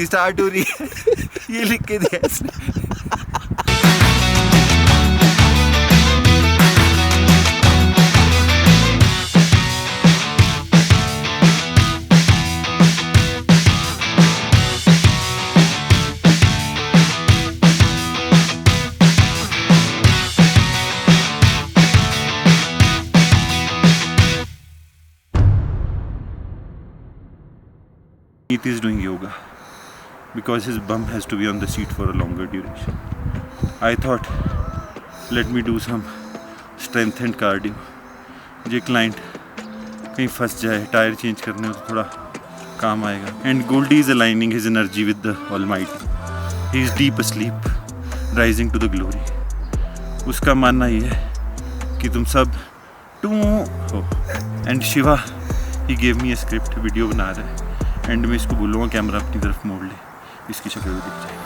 Activity start हो रही है ये लिख के दिया इसने। He is doing yoga because his bum has to be on the seat for a longer duration. I thought, let me do some strength and cardio. ये client कहीं फंस जाए, टायर चेंज करने में तो थोड़ा काम आएगा. And Goldie is aligning his energy with the Almighty. He is deep asleep, rising to the glory. उसका मानना ये है कि तुम सब टू हो. And Shiva, he gave me a script, video बना रहा है. एंड में इसको बोलूँगा कैमरा अपनी तरफ मोड़ ले, इसकी शक्ल भी दिख जाएगी.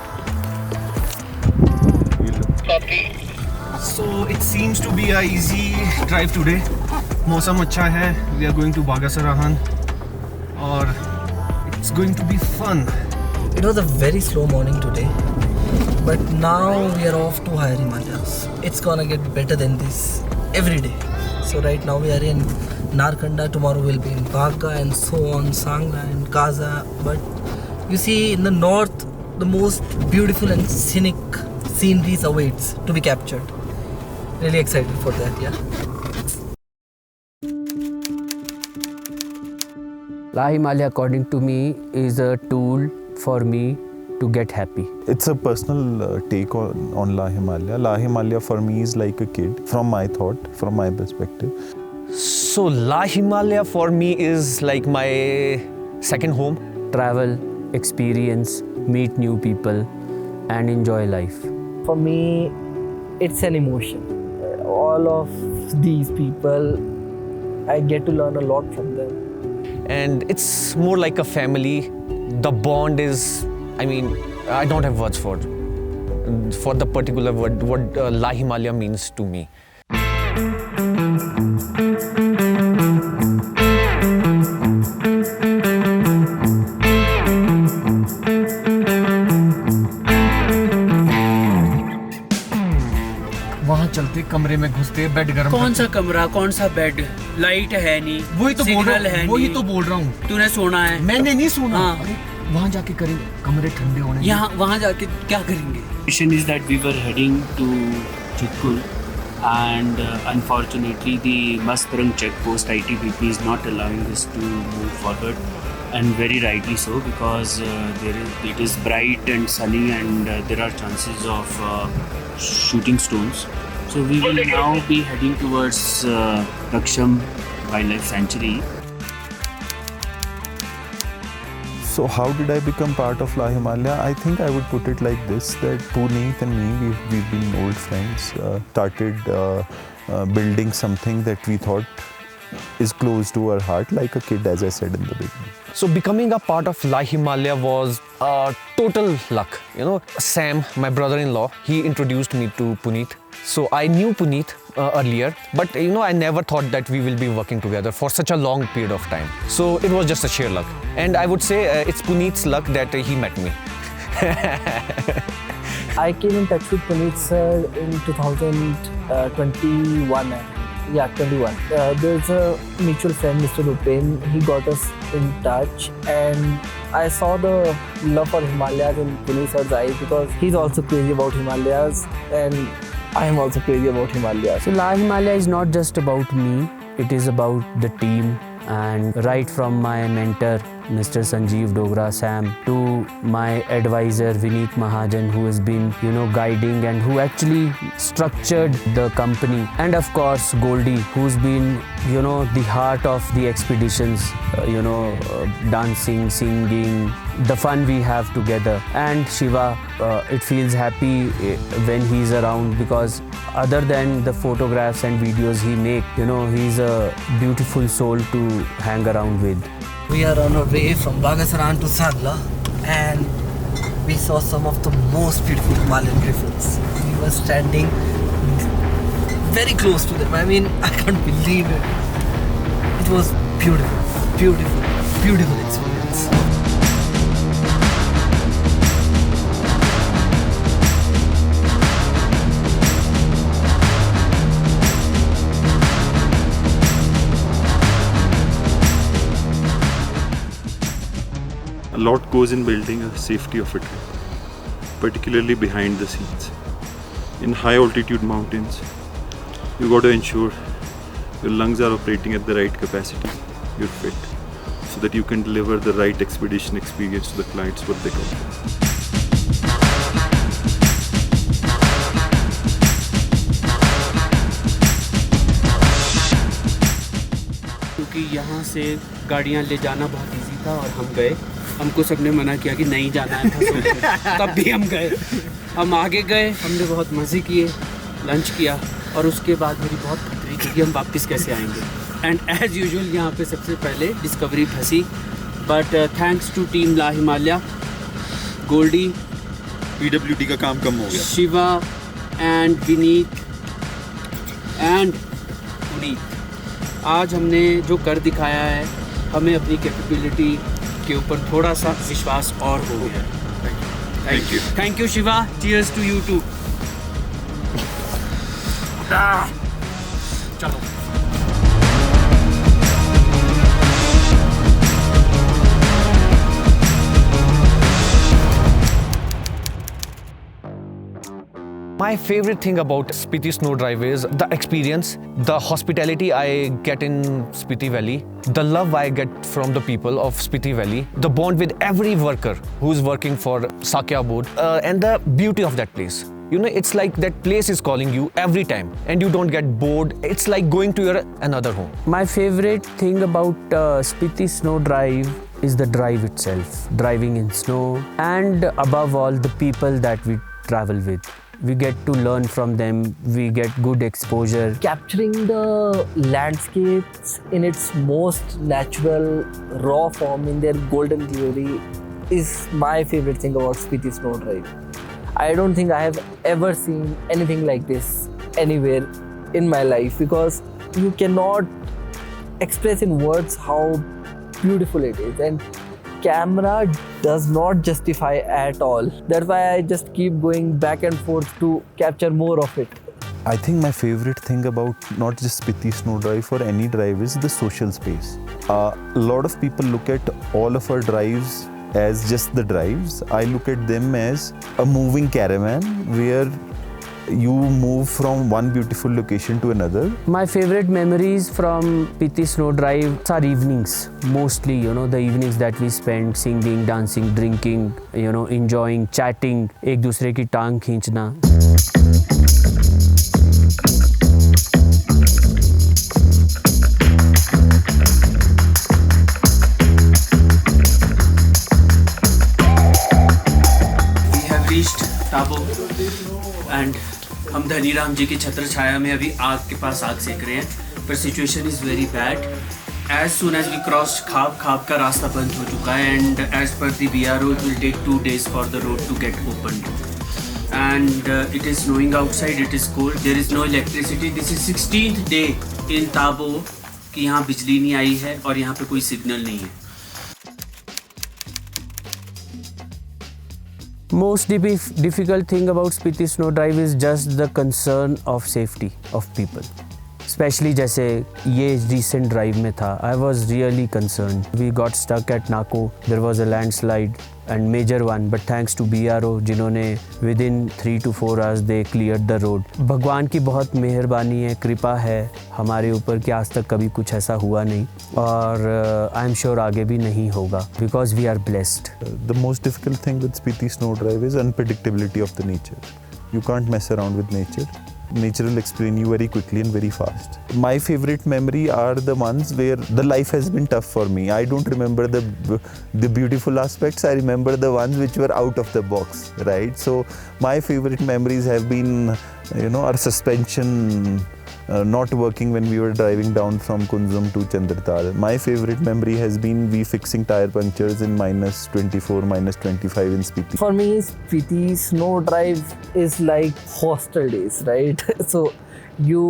So it seems to be a easy drive today. मौसम अच्छा है. We are going to Bagasarahan और it's going to be fun. It was a very slow morning today, but now we are off to higher Himalayas. It's gonna get better than this every day. So right now we are in Narkanda, tomorrow we'll be in Baga and so on, Sangla and Kaza. But you see, in the north, the most beautiful and scenic sceneries awaits to be captured. Really excited for that, yeah. La Himalaya, according to me, is a tool for me to get happy. It's a personal take on La Himalaya. La Himalaya for me is like a kid, from my thought, from my perspective. So La Himalaya for me is like my second home. Travel, experience, meet new people, and enjoy life. For me, it's an emotion. All of these people, I get to learn a lot from them. And it's more like a family. The bond is, I mean, I don't have words for the particular word, what La Himalaya means to me. वहाँ चलते, कमरे में घुसते, bed गर्म. कौन सा कमरा, कौन सा बेड, लाइट है नहीं, वही तो बोल रहा हूँ, वही तो बोल रहा हूँ. तूने सोना है? मैंने नहीं सोना. हाँ. अरे वहाँ जाके करेंगे, कमरे ठंडे होने. यहाँ वहाँ जाके क्या करेंगे? Mission is that we were heading to Chitkul, and unfortunately the Mastarang checkpost ITBP is not allowing us to move forward, and very rightly so, because it is bright and sunny, and there are chances of shooting stones. So we will now be heading towards Raksham Wildlife Sanctuary. So how did I become part of La Himalaya? I think I would put it like this, that Puneet and me, we've been old friends, started building something that we thought is close to our heart, like a kid, as I said in the beginning. So becoming a part of La Himalaya was total luck. You know, Sam, my brother-in-law, he introduced me to Puneet. So I knew Puneet earlier, but you know, I never thought that we will be working together for such a long period of time. So it was just a sheer luck. And I would say it's Puneet's luck that he met me. I came in touch with Puneet sir in 2021. Yeah, 21. There's a mutual friend, Mr. Rupen. He got us in touch, and I saw the love for Himalayas in Puneet sir's eyes, because he's also crazy about Himalayas, and I am also crazy about Himalayas. So La Himalaya is not just about me, it is about the team, and right from my mentor Mr. Sanjeev Dogra, Sam, to my advisor Vineet Mahajan, who has been, guiding and who actually structured the company, and of course Goldie, who's been, the heart of the expeditions, dancing, singing, the fun we have together. And Shiva, it feels happy when he's around, because other than the photographs and videos he make, he's a beautiful soul to hang around with. We are on our way from Bagasaran to Sangla, and we saw some of the most beautiful Himalayan griffins. We were standing very close to them. I mean, I can't believe it. It was beautiful, beautiful, beautiful experience. A lot goes in building a safety of a trip, particularly behind the scenes. In high altitude mountains, you got to ensure your lungs are operating at the right capacity, you're fit, so that you can deliver the right expedition experience to the clients what they call. क्योंकि यहाँ से गाड़ियाँ ले जाना बहुत easy था और हम गए, हमको सबने मना किया कि नहीं जाना है था तब भी हम गए, हम आगे गए, हमने बहुत मज़े किए, लंच किया और उसके बाद मेरी बहुत खतरी थी कि हम वापस कैसे आएंगे। एंड एज़ यूजुअल यहाँ पे सबसे पहले डिस्कवरी फंसी, but thanks to team La Himalaya, Goldie, PWD का काम कम हो गया। शिवा एंड विनीत एंड पुनीत, आज हमने जो कर दिखाया है, हमें अपनी कैपेबिलिटी के ऊपर थोड़ा सा विश्वास और हो गया। Thank you Shiva, cheers to you too. चलो My favorite thing about Spiti Snow Drive is the experience, the hospitality I get in Spiti Valley, the love I get from the people of Spiti Valley, the bond with every worker who's working for Sakya board, and the beauty of that place. You know, it's like that place is calling you every time and you don't get bored. It's like going to your another home. My favorite thing about Spiti Snow Drive is the drive itself, driving in snow, and above all, the people that we travel with. We get to learn from them, we get good exposure. Capturing the landscapes in its most natural, raw form, in their golden glory, is my favorite thing about Spiti Snow Drive. I don't think I have ever seen anything like this anywhere in my life, because you cannot express in words how beautiful it is, and camera does not justify at all. That's why I just keep going back and forth to capture more of it. I think my favorite thing about not just Spiti Snow Drive or any drive is the social space. A lot of people look at all of our drives as just the drives. I look at them as a moving caravan where you move from one beautiful location to another. My favorite memories from Spiti Snow Drive are evenings, mostly, the evenings that we spend singing, dancing, drinking, enjoying, chatting, एक दूसरे की टांग खींचना. We have reached Tabo and हम धनी राम जी की छत्र छाया में अभी आग के पास आग सेक रहे हैं, पर situation is very bad. As soon as we cross Khab का रास्ता बंद हो चुका है, and as per the BRO it will take 2 days for the road to get open, and it is snowing outside, it is cold, there is no electricity. This is 16th day in Tabo कि यहाँ बिजली नहीं आई है और यहाँ पे कोई signal नहीं है. Most difficult thing about Spiti Snow Drive is just the concern of safety of people. Especially जैसे ये recent drive में था, I was really concerned. We got stuck at Nako. There was a landslide and major one, but thanks to BRO जिन्होंने within 3 to 4 hours they cleared the road. भगवान की बहुत मेहरबानी है, कृपा है हमारे ऊपर कि आज तक कभी कुछ ऐसा हुआ नहीं, और I am sure आगे भी नहीं होगा, because we are blessed. The most difficult thing with Spiti Snow Drive is unpredictability of the nature. You can't mess around with nature. Nature will explain you very quickly and very fast. My favorite memory are the ones where the life has been tough for me. I don't remember the beautiful aspects. I remember the ones which were out of the box, right? So my favorite memories have been, our suspension not working when we were driving down from Kunzum to Chandratal. My favorite memory has been we fixing tire punctures in -24, -25 in Spiti. For me, Spiti Snow Drive is like hostel days, right? So you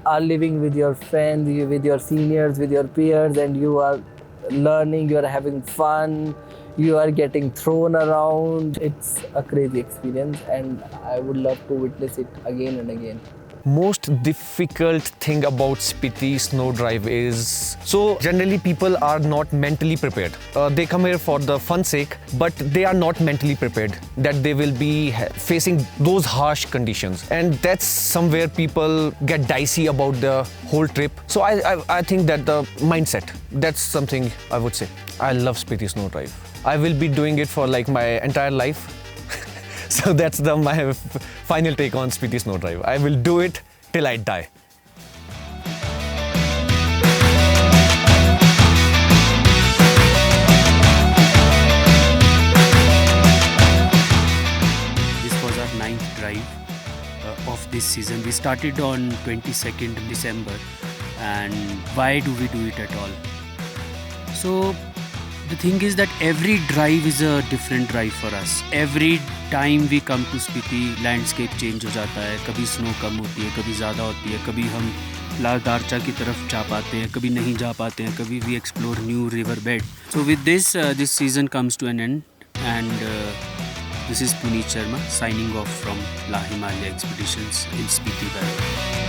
are living with your friends, with your seniors, with your peers, and you are learning, you are having fun, you are getting thrown around. It's a crazy experience, and I would love to witness it again and again. most difficult thing about Spiti snow drive is, so generally people are not mentally prepared. They come here for the fun sake, but they are not mentally prepared that they will be facing those harsh conditions, and that's somewhere people get dicey about the whole trip. So I think that the mindset, that's something I would say. I love Spiti snow drive. I will be doing it for like my entire life. So that's my final take on Spiti Snow Drive. I will do it till I die. This was our 9th drive of this season. We started on 22nd December. And why do we do it at all? So the thing is that every drive is a different drive for us. Every time we come to Spiti, landscape change हो जाता है. कभी snow कम होती है, कभी ज़्यादा होती है, कभी हम लादारचा की तरफ जा पाते हैं, कभी नहीं जा पाते हैं, कभी we explore new river bed. So with this, this season comes to an end, and this is Puneet Sharma signing off from La Himalaya Expeditions in Spiti Valley.